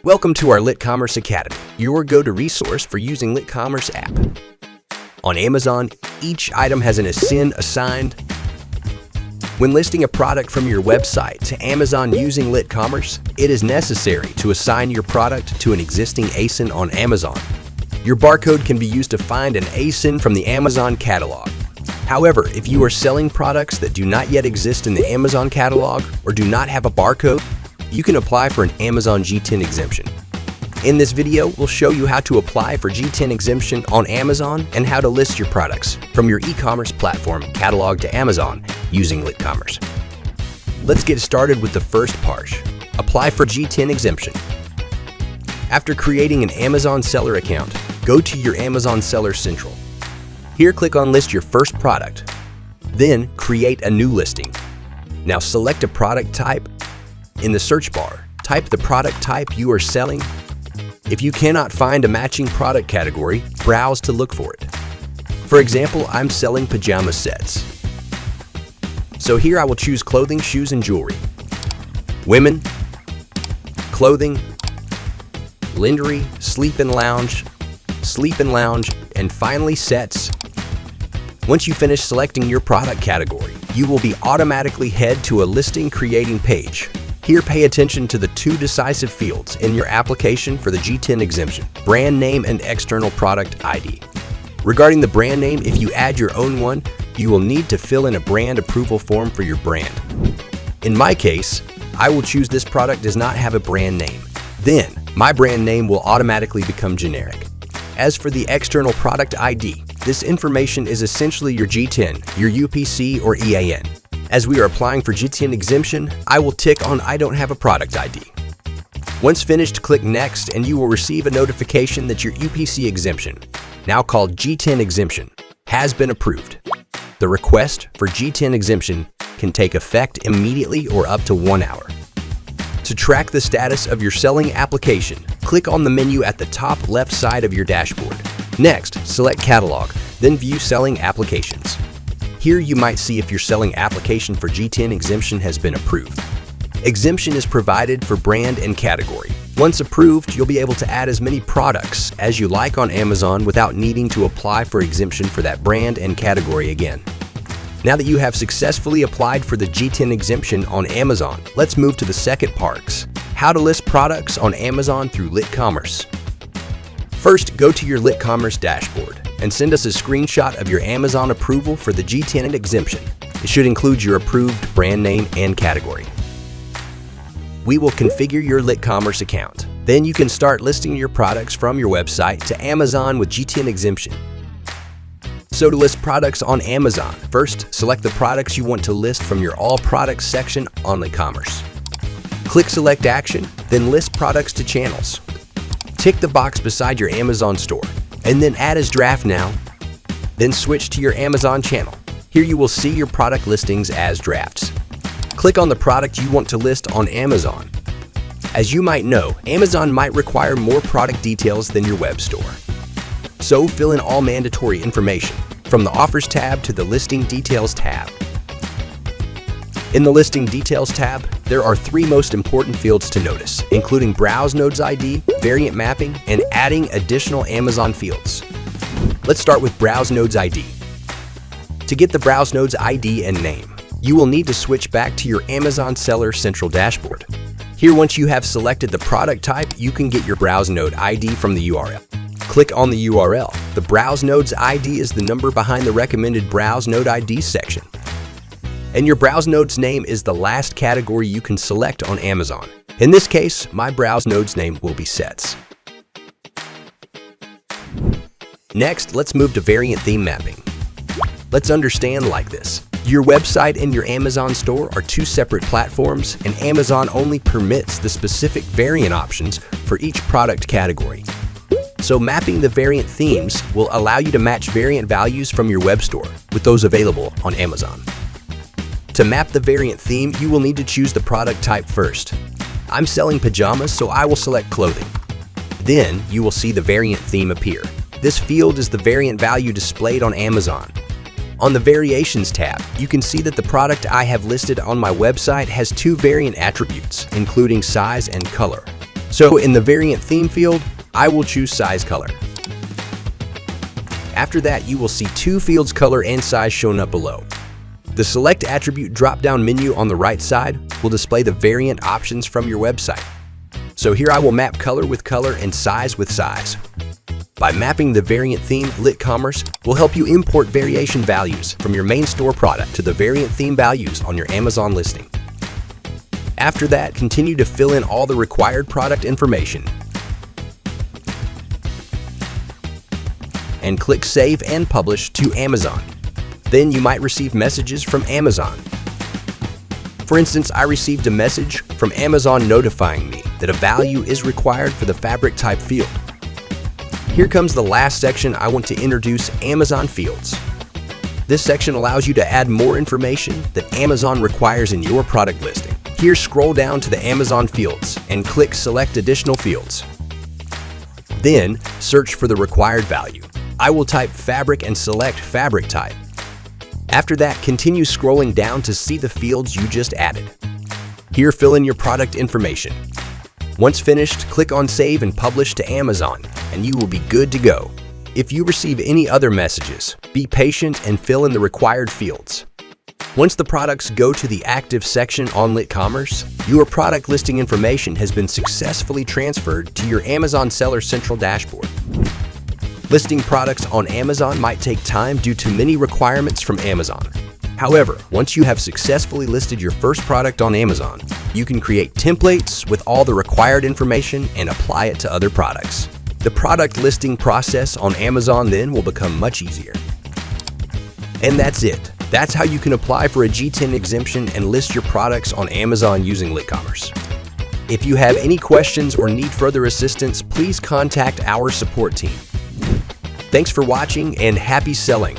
Welcome to our LitCommerce Academy, your go-to resource for using LitCommerce app. On Amazon, each item has an ASIN assigned. When listing a product from your website to Amazon using LitCommerce, it is necessary to assign your product to an existing ASIN on Amazon. Your barcode can be used to find an ASIN from the Amazon catalog. However, if you are selling products that do not yet exist in the Amazon catalog or do not have a barcode, you can apply for an Amazon GTIN exemption. In this video, we'll show you how to apply for GTIN exemption on Amazon and how to list your products from your e-commerce platform catalog to Amazon using LitCommerce. Let's get started with the first part. Apply for GTIN exemption. After creating an Amazon seller account, go to your Amazon Seller Central. Here, click on List your first product. Then, create a new listing. Now select a product type. In the search bar, type the product type you are selling. If you cannot find a matching product category, browse to look for it. For example, I'm selling pajama sets. So here I will choose clothing, shoes, and jewelry. Women, clothing, lingerie, sleep and lounge, and finally sets. Once you finish selecting your product category, you will be automatically head to a listing creating page. Here, pay attention to the two decisive fields in your application for the GTIN exemption: brand name and external product ID. Regarding the brand name, if you add your own one, you will need to fill in a brand approval form for your brand. In my case, I will choose this product does not have a brand name. Then, my brand name will automatically become generic. As for the external product ID, this information is essentially your GTIN, your UPC, or EAN. As we are applying for GTIN exemption, I will tick on I don't have a product ID. Once finished, click Next and you will receive a notification that your UPC exemption, now called GTIN exemption, has been approved. The request for GTIN exemption can take effect immediately or up to 1 hour. To track the status of your selling application, click on the menu at the top left side of your dashboard. Next, select Catalog, then View Selling Applications. Here you might see if your selling application for GTIN exemption has been approved. Exemption is provided for brand and category. Once approved, you'll be able to add as many products as you like on Amazon without needing to apply for exemption for that brand and category again. Now that you have successfully applied for the GTIN exemption on Amazon, let's move to the second part: how to list products on Amazon through LitCommerce. First, go to your LitCommerce dashboard and send us a screenshot of your Amazon approval for the GTIN exemption. It should include your approved brand name and category. We will configure your LitCommerce account. Then you can start listing your products from your website to Amazon with GTIN exemption. So to list products on Amazon, first select the products you want to list from your All Products section on LitCommerce. Click Select Action, then List Products to Channels. Tick the box beside your Amazon store, and then Add as Draft Now. Then switch to your Amazon channel. Here you will see your product listings as drafts. Click on the product you want to list on Amazon. As you might know, Amazon might require more product details than your web store. So fill in all mandatory information, from the Offers tab to the Listing Details tab. In the Listing Details tab, there are three most important fields to notice, including Browse Nodes ID, Variant Mapping, and adding additional Amazon fields. Let's start with Browse Nodes ID. To get the Browse Nodes ID and name, you will need to switch back to your Amazon Seller Central dashboard. Here, once you have selected the product type, you can get your Browse Node ID from the URL. Click on the URL. The Browse Nodes ID is the number behind the recommended Browse Node ID section. And your Browse Nodes name is the last category you can select on Amazon. In this case, my Browse Nodes name will be Sets. Next, let's move to Variant Theme Mapping. Let's understand like this. Your website and your Amazon store are two separate platforms, and Amazon only permits the specific variant options for each product category. So mapping the variant themes will allow you to match variant values from your web store with those available on Amazon. To map the variant theme, you will need to choose the product type first. I'm selling pajamas, so I will select clothing. Then you will see the variant theme appear. This field is the variant value displayed on Amazon. On the Variations tab, you can see that the product I have listed on my website has two variant attributes, including size and color. So in the variant theme field, I will choose size color. After that, you will see two fields, color and size, shown up below. The Select Attribute drop-down menu on the right side will display the variant options from your website. So here I will map color with color and size with size. By mapping the variant theme, LitCommerce will help you import variation values from your main store product to the variant theme values on your Amazon listing. After that, continue to fill in all the required product information and click Save and Publish to Amazon. Then you might receive messages from Amazon. For instance, I received a message from Amazon notifying me that a value is required for the fabric type field. Here comes the last section I want to introduce, Amazon Fields. This section allows you to add more information that Amazon requires in your product listing. Here, scroll down to the Amazon Fields and click Select Additional Fields. Then, search for the required value. I will type fabric and select fabric type. After that, continue scrolling down to see the fields you just added. Here, fill in your product information. Once finished, click on Save and Publish to Amazon, and you will be good to go. If you receive any other messages, be patient and fill in the required fields. Once the products go to the active section on LitCommerce, your product listing information has been successfully transferred to your Amazon Seller Central dashboard. Listing products on Amazon might take time due to many requirements from Amazon. However, once you have successfully listed your first product on Amazon, you can create templates with all the required information and apply it to other products. The product listing process on Amazon then will become much easier. And that's it. That's how you can apply for a GTIN exemption and list your products on Amazon using LitCommerce. If you have any questions or need further assistance, please contact our support team. Thanks for watching and happy selling!